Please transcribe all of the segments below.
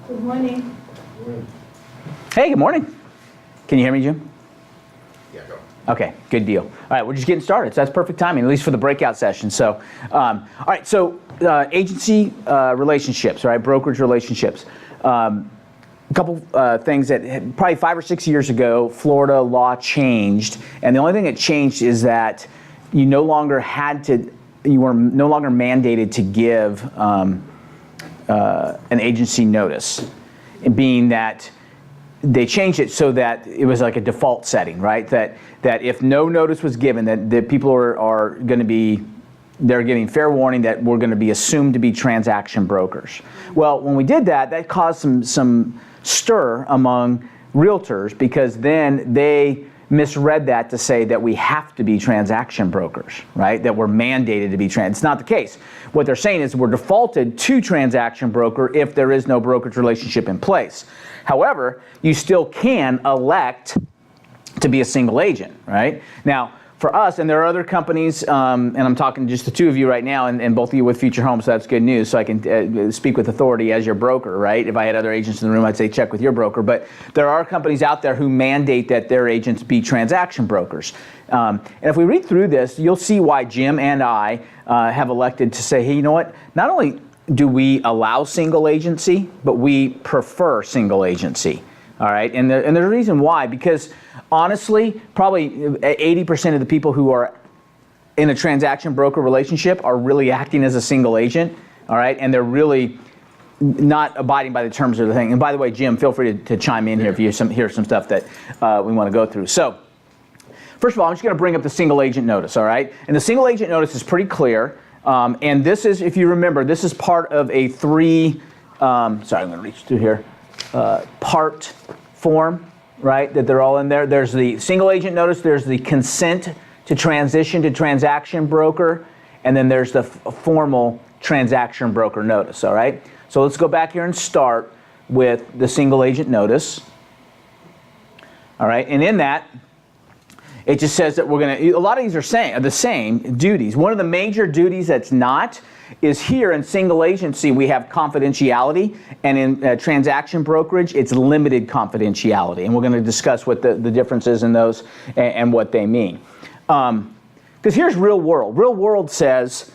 Good morning. Hey, good morning. Can you hear me, Jim? Yeah, go. Okay, good deal. All right, we're just getting started, so that's perfect timing, at least for the breakout session. So, all right, so agency relationships, right, brokerage relationships. A couple things that probably 5 or 6 years ago, Florida law changed, and the only thing that changed is that you no longer you were no longer mandated to give an agency notice, being that they changed it so that it was like a default setting, right? That if no notice was given, that people are going to be, they're giving fair warning that we're going to be assumed to be transaction brokers. Well, when we did that, that caused some stir among realtors, because then they misread that to say that we have to be transaction brokers, right? That we're mandated to be it's not the case. What they're saying is we're defaulted to transaction broker if there is no brokerage relationship in place. However, you still can elect to be a single agent, right? Now, for us, and there are other companies, and I'm talking just the two of you right now, and both of you with Future Homes, so that's good news, so I can speak with authority as your broker, right? If I had other agents in the room, I'd say check with your broker, but there are companies out there who mandate that their agents be transaction brokers. And if we read through this, you'll see why Jim and I have elected to say, hey, you know what? Not only do we allow single agency, but we prefer single agency. All right, and there's a reason why, because honestly, probably 80% of the people who are in a transaction broker relationship are really acting as a single agent, all right, and they're really not abiding by the terms of the thing. And by the way, Jim, feel free to chime in here if you hear some stuff that we want to go through. So, first of all, I'm just going to bring up the single agent notice, all right, and the single agent notice is pretty clear, and this is, if you remember, this is part of a sorry, I'm going to reach through here. Part form, right, that they're all in there. There's the single agent notice, there's the consent to transition to transaction broker, and then there's the formal transaction broker notice, all right? So let's go back here and start with the single agent notice, all right? And in that, it just says that we're going to, a lot of these are the same duties. One of the major duties that's not is here in single agency, we have confidentiality, and in transaction brokerage, it's limited confidentiality. And we're going to discuss what the difference is in those and what they mean. Because here's real world. Real world says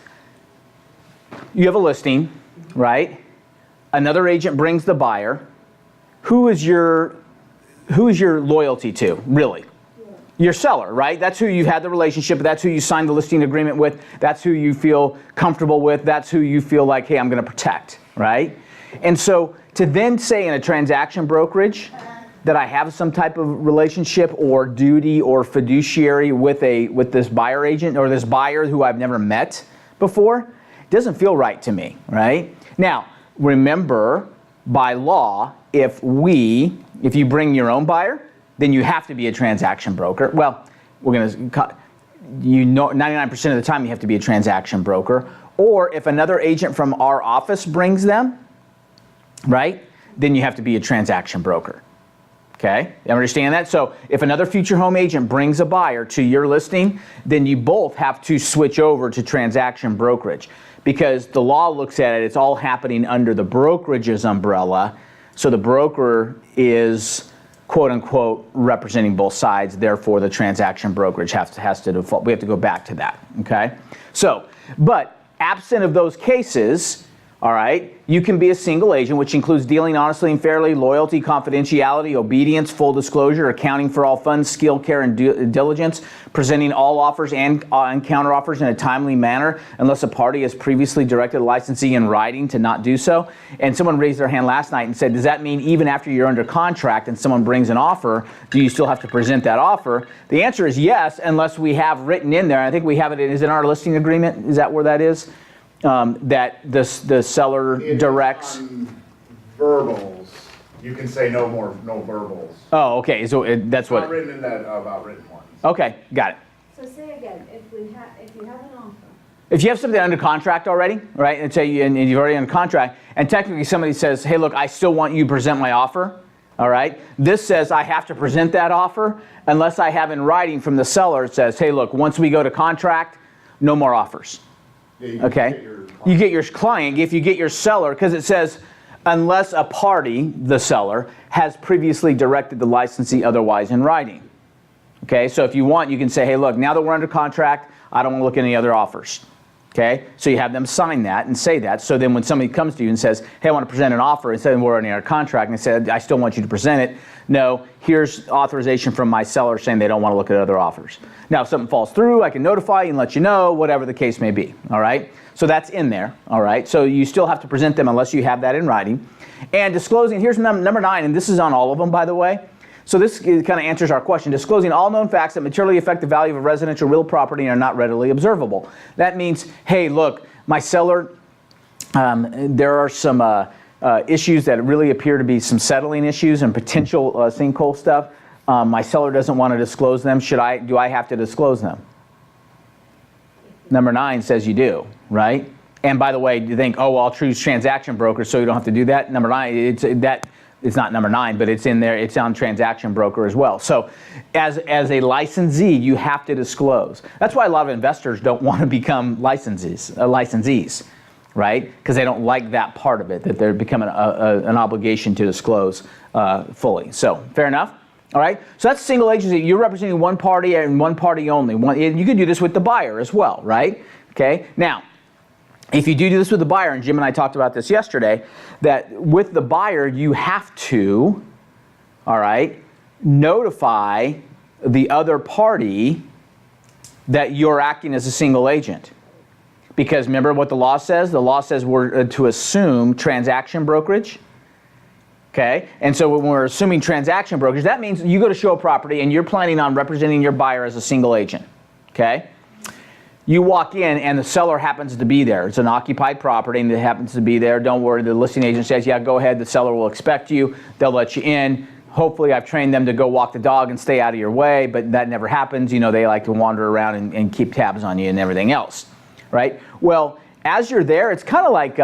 you have a listing, right? Another agent brings the buyer. Who is your loyalty to, really? Your seller, right? That's who you've had the relationship with. That's who you signed the listing agreement with. That's who you feel comfortable with. That's who you feel like, hey, I'm going to protect, right? And so to then say in a transaction brokerage that I have some type of relationship or duty or fiduciary with this buyer agent or this buyer who I've never met before, doesn't feel right to me, right? Now, remember, by law, if you bring your own buyer, then you have to be a transaction broker. Well, we're going to, 99% of the time you have to be a transaction broker. Or if another agent from our office brings them, right, then you have to be a transaction broker. Okay, you understand that? So if another future home agent brings a buyer to your listing, then you both have to switch over to transaction brokerage, because the law looks at it, it's all happening under the brokerage's umbrella. So the broker is, quote unquote, representing both sides, therefore the transaction brokerage has to default. We have to go back to that, okay? So, but absent of those cases, all right, you can be a single agent, which includes dealing honestly and fairly, loyalty, confidentiality, obedience, full disclosure, accounting for all funds, skill, care, and diligence, presenting all offers and counter offers in a timely manner, unless a party has previously directed a licensee in writing to not do so. And someone raised their hand last night and said, does that mean even after you're under contract and someone brings an offer, do you still have to present that offer? The answer is yes, unless we have written in there, I think we have it, is in our listing agreement, is that where that is? That the seller directs. On verbals, you can say no verbals. Oh, okay. So that's what. Not written in that about written ones. Okay, got it. So say again, if you have an offer. If you have something under contract already, right, and you've already under contract, and technically somebody says, hey, look, I still want you to present my offer. All right. This says I have to present that offer unless I have in writing from the seller. It says, hey, look, once we go to contract, no more offers. Yeah, okay. You get your client. If you get your seller, because it says unless a party, the seller, has previously directed the licensee otherwise in writing. Okay, so if you want, you can say, hey, look, now that we're under contract, I don't want to look at any other offers. Okay, so you have them sign that and say that. So then when somebody comes to you and says, hey, I want to present an offer, instead of we're under contract, and they said, I still want you to present it. No, here's authorization from my seller saying they don't want to look at other offers. Now, if something falls through, I can notify you and let you know, whatever the case may be. All right, so that's in there. All right, so you still have to present them unless you have that in writing. And disclosing, here's number 9, and this is on all of them, by the way. So this kind of answers our question. Disclosing all known facts that materially affect the value of a residential real property and are not readily observable. That means, hey, look, my seller, there are some issues that really appear to be some settling issues and potential sinkhole stuff. My seller doesn't want to disclose them. Do I have to disclose them? Number 9 says you do, right? And by the way, you think, oh, well, I'll choose transaction broker so you don't have to do that. Number 9, it's not number 9, but it's in there. It's on transaction broker as well. So as a licensee, you have to disclose. That's why a lot of investors don't want to become licensees, right? Because they don't like that part of it, that they're becoming an obligation to disclose fully. So fair enough? All right, so that's single agency. You're representing one party and one party only. You can do this with the buyer as well, right? Okay, now, if you do this with the buyer, and Jim and I talked about this yesterday, that with the buyer, you have to, all right, notify the other party that you're acting as a single agent. Because remember what the law says? The law says we're to assume transaction brokerage. Okay, and so when we're assuming transaction brokerage, that means you go to show a property and you're planning on representing your buyer as a single agent. Okay? You walk in and the seller happens to be there. It's an occupied property and it happens to be there. Don't worry, the listing agent says, yeah, go ahead. The seller will expect you. They'll let you in. Hopefully I've trained them to go walk the dog and stay out of your way, but that never happens. You know, they like to wander around and keep tabs on you and everything else, right? Well, as you're there, it's kind of like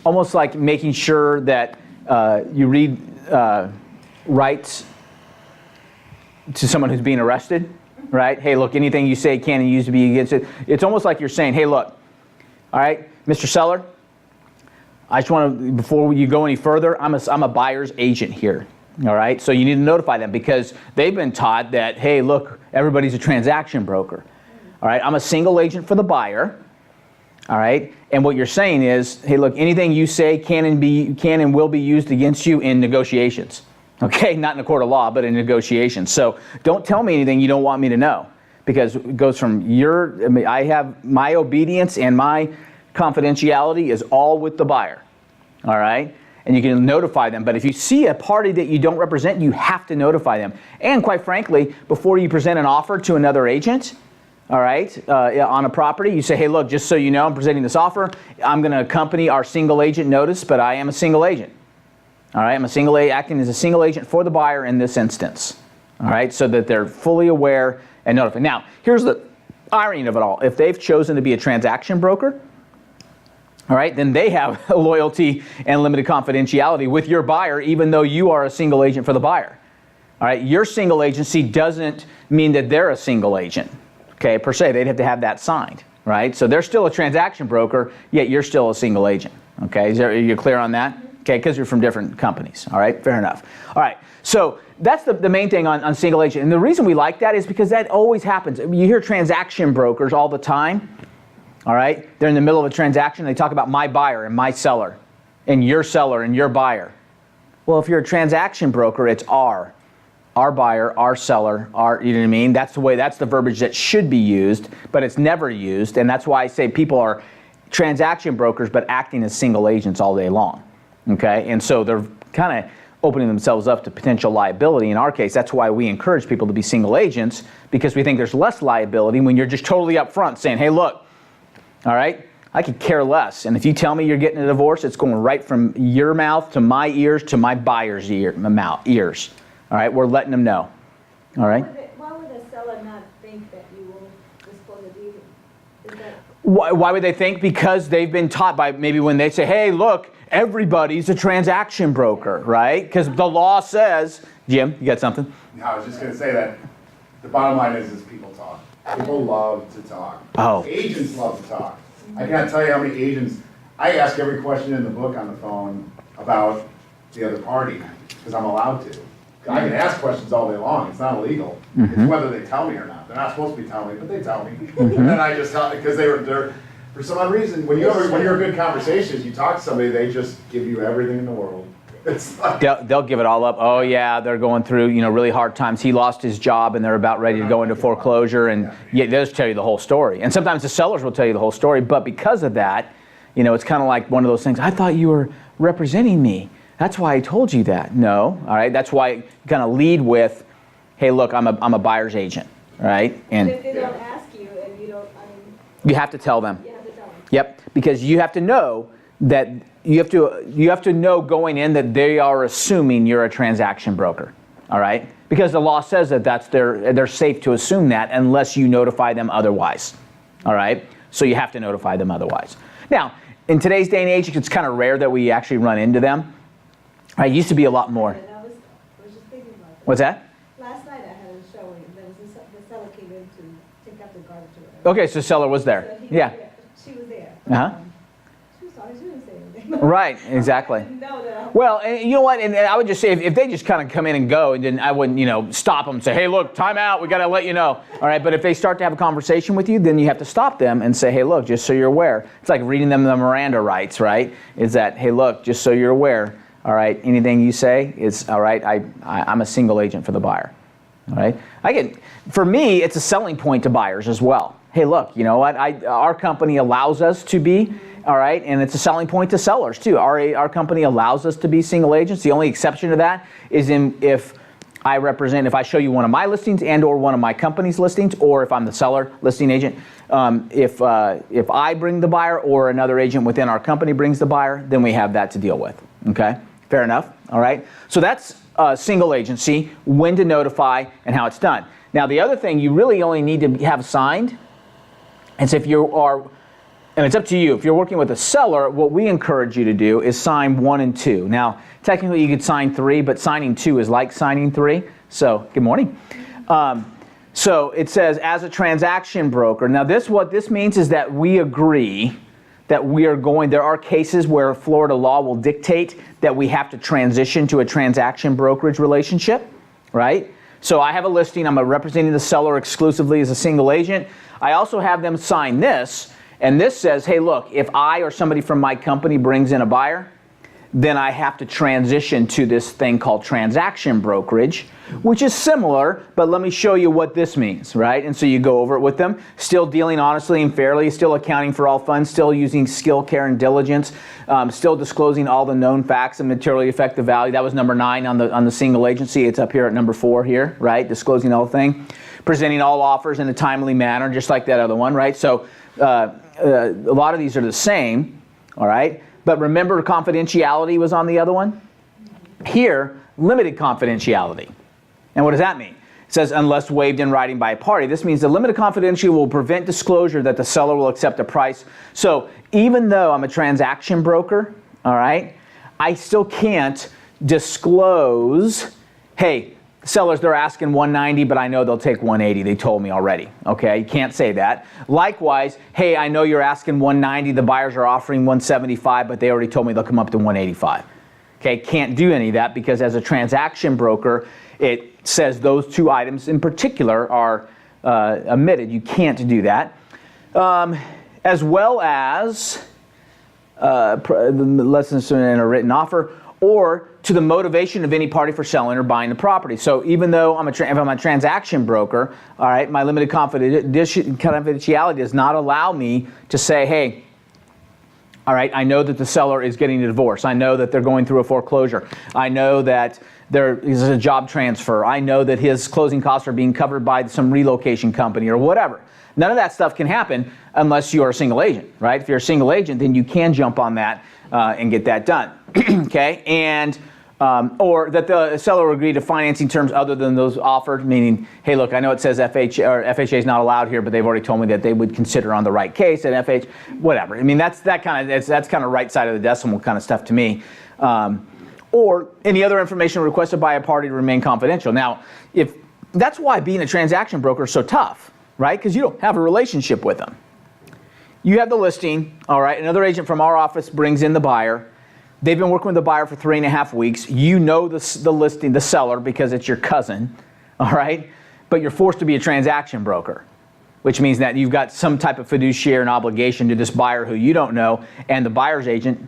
almost like making sure that you read rights to someone who's being arrested. Right? Hey, look, anything you say can and use to be against it. It's almost like you're saying, hey, look, all right, Mr. Seller, I just want to, before you go any further, I'm a buyer's agent here. All right? So you need to notify them because they've been taught that, hey, look, everybody's a transaction broker. All right? I'm a single agent for the buyer. All right? And what you're saying is, hey, look, anything you say can and will be used against you in negotiations. Okay, not in a court of law, but in negotiations. So don't tell me anything you don't want me to know, because it goes from I have my obedience and my confidentiality is all with the buyer. All right, and you can notify them. But if you see a party that you don't represent, you have to notify them. And quite frankly, before you present an offer to another agent, all right, on a property, you say, hey, look, just so you know, I'm presenting this offer. I'm going to accompany our single agent notice, but I am a single agent. All right, I'm acting as a single agent for the buyer in this instance. All right, so that they're fully aware and notified. Now, here's the irony of it all. If they've chosen to be a transaction broker, all right, then they have a loyalty and limited confidentiality with your buyer, even though you are a single agent for the buyer. All right, your single agency doesn't mean that they're a single agent, okay, per se. They'd have to have that signed, right? So they're still a transaction broker, yet you're still a single agent, okay? Are you clear on that? Okay, because you're from different companies, all right? Fair enough. All right, so that's the main thing on single agent. And the reason we like that is because that always happens. You hear transaction brokers all the time, all right? They're in the middle of a transaction. They talk about my buyer and my seller and your buyer. Well, if you're a transaction broker, it's our buyer, our seller, you know what I mean? That's the verbiage that should be used, but it's never used. And that's why I say people are transaction brokers, but acting as single agents all day long. Okay, and so they're kind of opening themselves up to potential liability. In our case, that's why we encourage people to be single agents, because we think there's less liability when you're just totally upfront saying, hey, look, all right, I could care less. And if you tell me you're getting a divorce, it's going right from your mouth to my ears to my buyer's ears. All right, we're letting them know. All right? Why would a seller not think that you will disclose a deed? Why would they think? Because they've been taught by maybe when they say, hey, look, everybody's a transaction broker, right? Because the law says, Jim, you got something? No, I was just going to say that the bottom line is people talk. People love to talk. Oh. Agents love to talk. I can't tell you how many agents, I ask every question in the book on the phone about the other party, because I'm allowed to. I can ask questions all day long, it's not illegal. It's whether they tell me or not. They're not supposed to be telling me, but they tell me. And then I just tell, because they're, for some odd reason, when you're a good conversation, you talk to somebody, they just give you everything in the world. It's like, They'll give it all up. Oh yeah, they're going through, really hard times. He lost his job and they're about ready to go into foreclosure, and they'll just tell you the whole story. And sometimes the sellers will tell you the whole story, but because of that, it's kind of like one of those things, I thought you were representing me. That's why I told you that. No, all right. That's why you kind of lead with, hey, look, I'm a buyer's agent, right? And if they don't ask you and you don't, you have to tell them. you have to tell them. Yep, because you have to know that you have to know going in that they are assuming you're a transaction broker. All right? Because the law says that they're safe to assume that unless you notify them otherwise. All right? So you have to notify them otherwise. Now, in today's day and age, it's kind of rare that we actually run into them. It used to be a lot more. And I was just thinking about that. What's that? Last night I had a showing, the seller came in to take out the garbage or whatever. Okay, so seller was there. So he was Yeah. there. She was there. Uh-huh. She was sorry, she didn't say anything. Right, exactly. I didn't know that. Well, and you know what? And I would just say if they just kind of come in and go, and then I wouldn't, stop them and say, hey, look, time out. We got to let you know. All right. But if they start to have a conversation with you, then you have to stop them and say, hey, look, just so you're aware. It's like reading them the Miranda rights, right? Is that, hey, look, just so you're aware. All right. Anything you say is all right. I'm a single agent for the buyer. All right. For me, it's a selling point to buyers as well. Hey, look, you know what? Our company allows us to be. All right, and it's a selling point to sellers too. Our company allows us to be single agents. The only exception to that is if I show you one of my listings and or one of my company's listings, or if I'm the seller listing agent, if I bring the buyer or another agent within our company brings the buyer, then we have that to deal with. Okay, fair enough. All right, so that's single agency, when to notify, and how it's done. Now, the other thing you really only need to have signed is if you are. And it's up to you. If you're working with a seller, what we encourage you to do is sign 1 and 2. Now, technically you could sign 3, but signing 2 is like signing 3. So, good morning. So it says, as a transaction broker. Now, what this means is that we agree that there are cases where Florida law will dictate that we have to transition to a transaction brokerage relationship, right? So I have a listing. I'm representing the seller exclusively as a single agent. I also have them sign this. And this says, hey, look, if I or somebody from my company brings in a buyer, then I have to transition to this thing called transaction brokerage, which is similar, but let me show you what this means, right? And so you go over it with them, still dealing honestly and fairly, still accounting for all funds, still using skill, care, and diligence, still disclosing all the known facts and materially affect the value. That was number 9 on the single agency. It's up here at number 4 here, right? Disclosing all the thing. Presenting all offers in a timely manner, just like that other one, right? So a lot of these are the same, all right? But remember, confidentiality was on the other one? Here, limited confidentiality. And what does that mean? It says, unless waived in writing by a party. This means the limited confidentiality will prevent disclosure that the seller will accept a price. So even though I'm a transaction broker, all right, I still can't disclose, hey, sellers, they're asking 190, but I know they'll take 180. They told me already. Okay, you can't say that. Likewise, hey, I know you're asking 190. The buyers are offering 175, but they already told me they'll come up to 185. Okay, can't do any of that because as a transaction broker, it says those 2 items in particular are omitted. You can't do that. As well as lessons in a written offer, or to the motivation of any party for selling or buying the property. So even though if I'm a transaction broker, all right, my limited confidentiality does not allow me to say, hey, all right, I know that the seller is getting a divorce. I know that they're going through a foreclosure. I know that there is a job transfer. I know that his closing costs are being covered by some relocation company or whatever. None of that stuff can happen unless you are a single agent, right? If you're a single agent, then you can jump on that and get that done, okay? And or that the seller will agree to financing terms other than those offered, meaning, hey, look, I know it says FHA is not allowed here, but they've already told me that they would consider on the right case and whatever. I mean, that's kind of right side of the decimal kind of stuff to me. Or any other information requested by a party to remain confidential. Now, that's why being a transaction broker is so tough, right? Because you don't have a relationship with them. You have the listing, all right, another agent from our office brings in the buyer. they've been working with the buyer for 3.5 weeks. You know the listing, the seller, because it's your cousin, all right? But you're forced to be a transaction broker, which means that you've got some type of fiduciary and obligation to this buyer who you don't know, and the buyer's agent,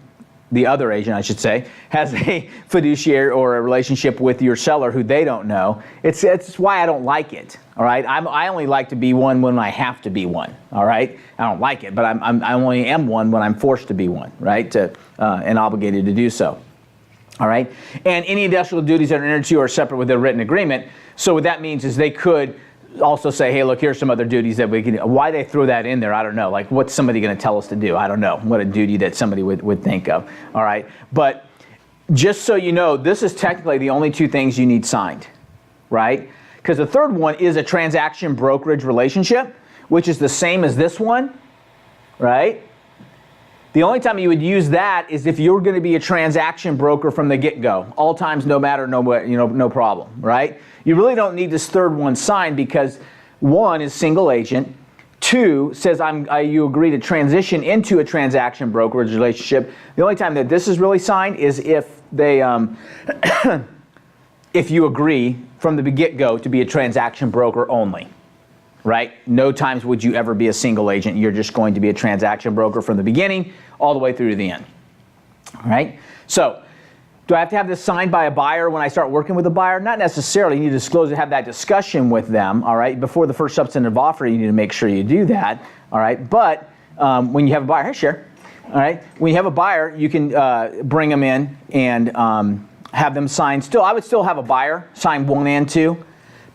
the other agent I should say, has a fiduciary or a relationship with your seller who they don't know. It's why I don't like it, all right? I only like to be one when I have to be one, all right? I don't like it, but I only am one when I'm forced to be one, right? And obligated to do so, all right? And any industrial duties that are entered into are separate with a written agreement. So what that means is they could also say, hey, look, here's some other duties that we can do. Why they throw that in there, I don't know. Like, what's somebody going to tell us to do? I don't know what a duty that somebody would think of, all right? But just so you know, this is technically the only two things you need signed, right? Because the third one is a transaction brokerage relationship, which is the same as this one, right? The only time you would use that is if you're going to be a transaction broker from the get-go, all times, no matter, no problem, right? You really don't need this third one signed because one is single agent, two says you agree to transition into a transaction brokerage relationship. The only time that this is really signed is if they, if you agree from the get-go to be a transaction broker only. Right? No times would you ever be a single agent. You're just going to be a transaction broker from the beginning all the way through to the end. All right? So, do I have to have this signed by a buyer when I start working with a buyer? Not necessarily. You need to disclose and have that discussion with them, all right? Before the first substantive offer, you need to make sure you do that, all right? But when you have a buyer, hey, share, all right? When you have a buyer, you can bring them in and have them sign. I would still have a buyer sign 1 and 2.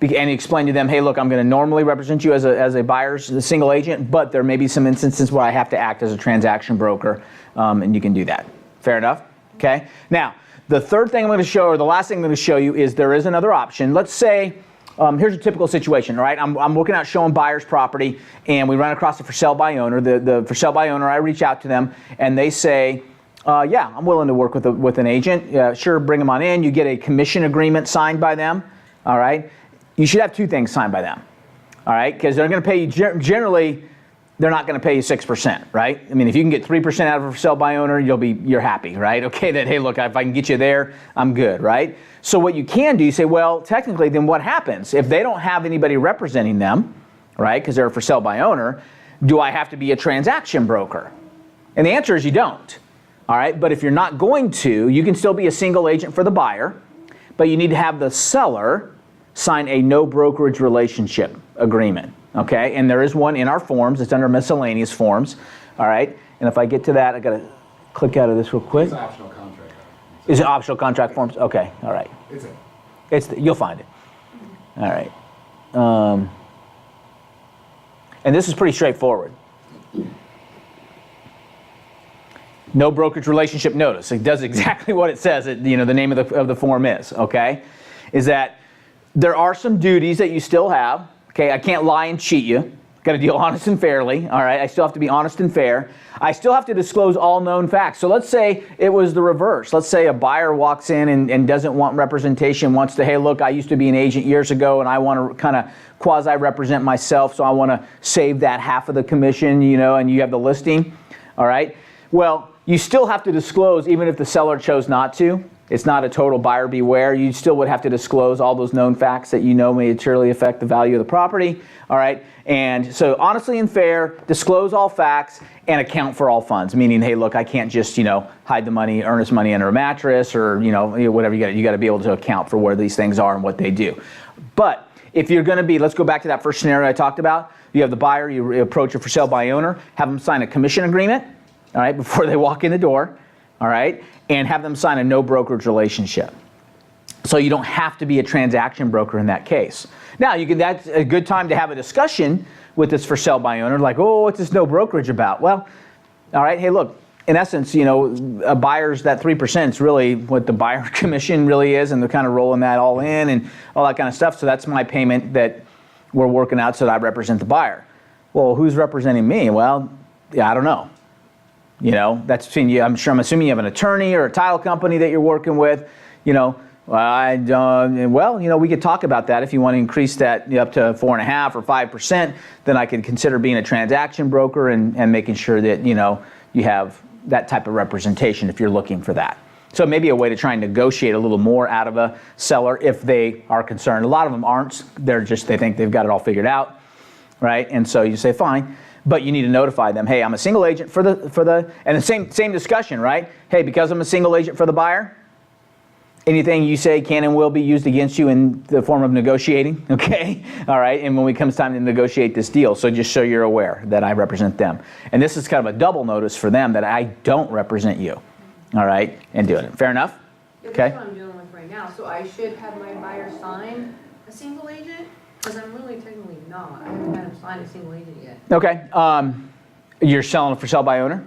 And explain to them, hey, look, I'm going to normally represent you as a buyer's single agent, but there may be some instances where I have to act as a transaction broker, and you can do that. Fair enough? Okay. Now, the third thing I'm going to show, or the last thing I'm going to show you, is there is another option. Let's say, here's a typical situation, right? I'm looking out showing buyer's property, and we run across a for sale by owner. The for sale by owner, I reach out to them, and they say, yeah, I'm willing to work with an agent. Sure, bring them on in. You get a commission agreement signed by them, all right? You should have 2 things signed by them, all right? Because they're going to pay you, generally, they're not going to pay you 6%, right? I mean, if you can get 3% out of a for sale by owner, you're happy, right? Okay, that, hey, look, if I can get you there, I'm good, right? So what you can do, you say, well, technically, then what happens? If they don't have anybody representing them, right, because they're a for sale by owner, do I have to be a transaction broker? And the answer is you don't, all right? But if you're not going to, you can still be a single agent for the buyer, but you need to have the seller sign a no brokerage relationship agreement, okay? And there is one in our forms. It's under miscellaneous forms, all right? And if I get to that, I got to click out of this real quick. It's an optional contract. Is it optional contract forms? Okay, all right. You'll find it. All right. And this is pretty straightforward. No brokerage relationship notice. It does exactly what it says. The name of the form is, okay? Is that there are some duties that you still have. Okay, I can't lie and cheat you. Got to deal honest and fairly. All right, I still have to be honest and fair. I still have to disclose all known facts. So let's say it was the reverse. Let's say a buyer walks in and doesn't want representation, wants to, hey, look, I used to be an agent years ago and I want to kind of quasi-represent myself, so I want to save that half of the commission, and you have the listing. All right, well, you still have to disclose even if the seller chose not to. It's not a total buyer beware. You still would have to disclose all those known facts that may materially affect the value of the property. All right. And so honestly and fair, disclose all facts and account for all funds. Meaning, hey, look, I can't just, hide the money, earnest money under a mattress or, whatever you got to be able to account for where these things are and what they do. But if you're going to be, let's go back to that first scenario I talked about. You have the buyer, you approach a for sale by owner, have them sign a commission agreement, all right, before they walk in the door. All right, and have them sign a no brokerage relationship. So you don't have to be a transaction broker in that case. Now, that's a good time to have a discussion with this for sale by owner, like, oh, what's this no brokerage about? Well, all right, hey, look, in essence, a buyer's that 3% is really what the buyer commission really is, and they're kind of rolling that all in and all that kind of stuff. So that's my payment that we're working out so that I represent the buyer. Well, who's representing me? Well, yeah, I don't know. That's between you. I'm assuming you have an attorney or a title company that you're working with. I don't. Well, we could talk about that. If you want to increase that up to 4.5% or 5%, then I could consider being a transaction broker and making sure that you have that type of representation if you're looking for that. So maybe a way to try and negotiate a little more out of a seller if they are concerned. A lot of them aren't. They think they've got it all figured out, right? And so you say, fine, but you need to notify them, hey, I'm a single agent for the, and the same discussion, right? Hey, because I'm a single agent for the buyer, anything you say can and will be used against you in the form of negotiating, okay? All right, and when it comes time to negotiate this deal, so just so you're aware that I represent them. And this is kind of a double notice for them that I don't represent you, all right, and doing it. Fair enough? Yeah, Okay. that's what I'm dealing with right now. So I should have my buyer sign a single agent? Because I'm really technically not. I haven't had him sign a single agent yet. Okay, you're selling for sell by owner?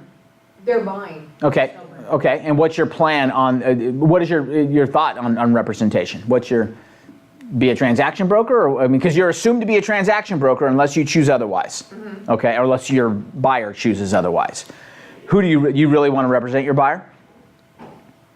They're buying. Okay, okay, and what's your plan on, what is your thought on representation? Be a transaction broker? Or, I mean, because you're assumed to be a transaction broker unless you choose otherwise, okay, or unless your buyer chooses otherwise. Who do you really want to represent your buyer?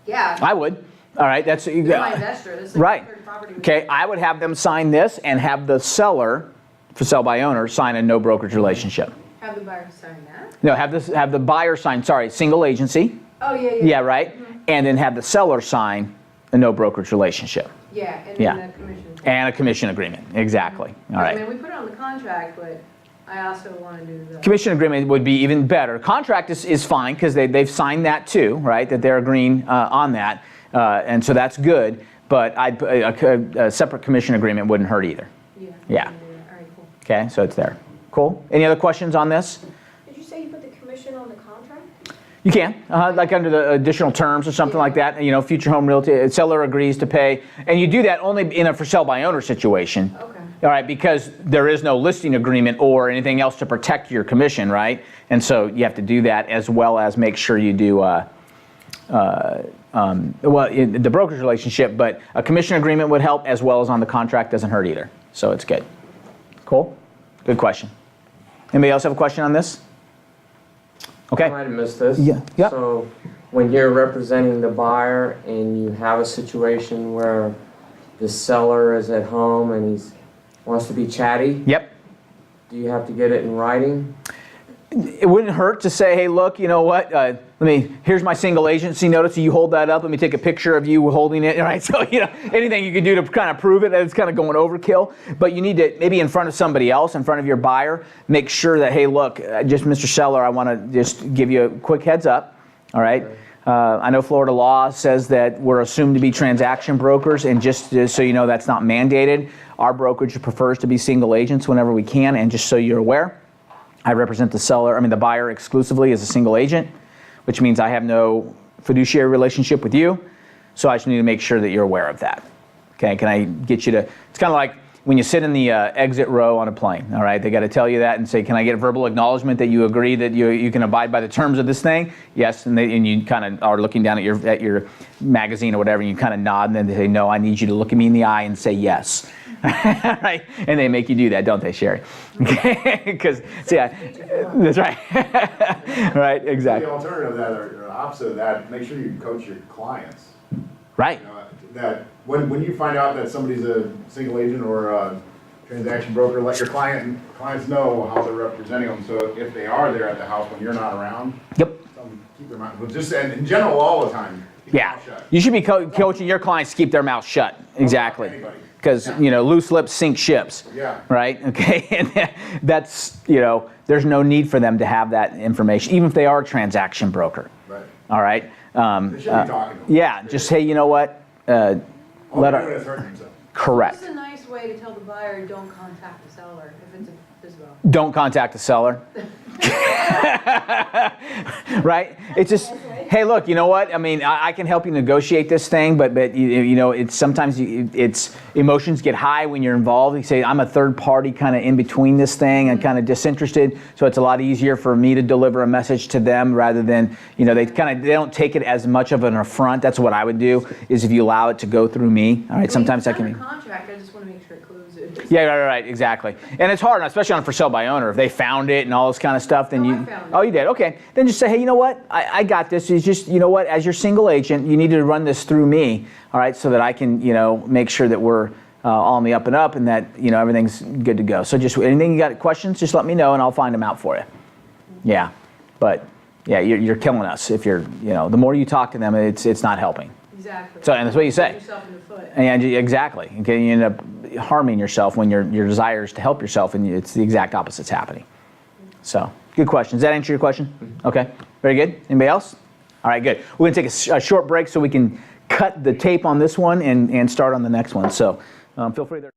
Yeah. I would. All right, that's They're my investor. This is like right. my third property. Okay, I would have them sign this and have the seller, for sell by owner, sign a no brokerage relationship. Have the buyer sign that? No, have the buyer sign, single agency. Oh, yeah, yeah. Yeah, right? And then have the seller sign a no brokerage relationship. Yeah, and Yeah. then the commission. And a commission agreement, exactly. All I right. mean, we put it on the contract, but I also want to do the. Commission agreement would be even better. Contract is fine because they've signed that too, right? That they're agreeing on that. And so that's good, but a separate commission agreement wouldn't hurt either. Yeah. Yeah. All right, cool. Okay, so it's there. Cool. Any other questions on this? Did you say you put the commission on the contract? You can, like under the additional terms or something like that. You know, Future Home Realty, seller agrees to pay, and you do that only in a for sale by owner situation. Okay. All right, because there is no listing agreement or anything else to protect your commission, right? And so you have to do that as well as make sure you do, the brokerage relationship, but a commission agreement would help as well as on the contract, doesn't hurt either. So it's good. Cool? Good question. Anybody else have a question on this? I Okay. might have missed this. Yeah. So when you're representing the buyer and you have a situation where the seller is at home and wants to be chatty, Yep. do you have to get it in writing? It wouldn't hurt to say, hey, look, you know what? Here's my single agency notice. You hold that up. Let me take a picture of you holding it. All right. So, anything you can do to kind of prove it that it's kind of going overkill. But you need to, maybe in front of somebody else, in front of your buyer, make sure that, hey, look, just Mr. Seller, I want to just give you a quick heads up. All right. I know Florida law says that we're assumed to be transaction brokers, and just so you know, that's not mandated. Our brokerage prefers to be single agents whenever we can, and just so you're aware, I represent the buyer exclusively as a single agent, which means I have no fiduciary relationship with you. So I just need to make sure that you're aware of that. Okay, can I get you to, it's kind of like when you sit in the exit row on a plane, all right? They got to tell you that and say, can I get a verbal acknowledgement that you agree that you can abide by the terms of this thing? Yes, and you kind of are looking down at your magazine or whatever, and you kind of nod, and then they say, no, I need you to look at me in the eye and say yes. Right? And they make you do that, don't they, Sherry? Because, that's right. Right, exactly. The alternative of that, or opposite of that, make sure you coach your clients. Right. That when you find out that somebody's a single agent or a transaction broker, let your clients know how they're representing them. So if they are there at the house when you're not around, Yep. keep their mouth. But just and in general, all the time. Keep their Yeah. mouth shut. You should be coaching your clients to keep their mouth shut. Exactly. Anybody. Because, loose lips sink ships. Yeah. Right? Okay. And that's, there's no need for them to have that information, even if they are a transaction broker. Right. All right? They should be talking to them. Yeah. Just say, you know what? All they're doing is hurting themselves. Correct. This is a nice way to tell the buyer, don't contact the seller if it's a FSBO. Don't contact the seller. Right? It's just, hey, look, you know what? I can help you negotiate this thing, but it's sometimes it's emotions get high when you're involved. You say, I'm a third party kind of in between this thing and kind of disinterested, so it's a lot easier for me to deliver a message to them rather than, they don't take it as much of an affront. That's what I would do, is if you allow it to go through me. All right, sometimes that can be. Contract, I just want to make sure it closes. Yeah, right, exactly. And it's hard, especially on for sale by owner. If they found it and all this kind of stuff, then I found it. Oh, you did? Okay. Then just say, hey, you know what? I got this. It's just, you know what? As your single agent, you need to run this through me, all right, so that I can, make sure that we're all on the up and up and that, everything's good to go. So just anything you got questions, just let me know and I'll find them out for you. Yeah. But yeah, you're killing us if you're, the more you talk to them, it's not helping. Exactly. So, and that's what you say. Shoot yourself in the foot. And exactly. Okay, you end up harming yourself when your desire is to help yourself, and it's the exact opposite's happening. So, good question. Does that answer your question? Okay, very good. Anybody else? All right, good. We're going to take a short break so we can cut the tape on this one and start on the next one. So, feel free to.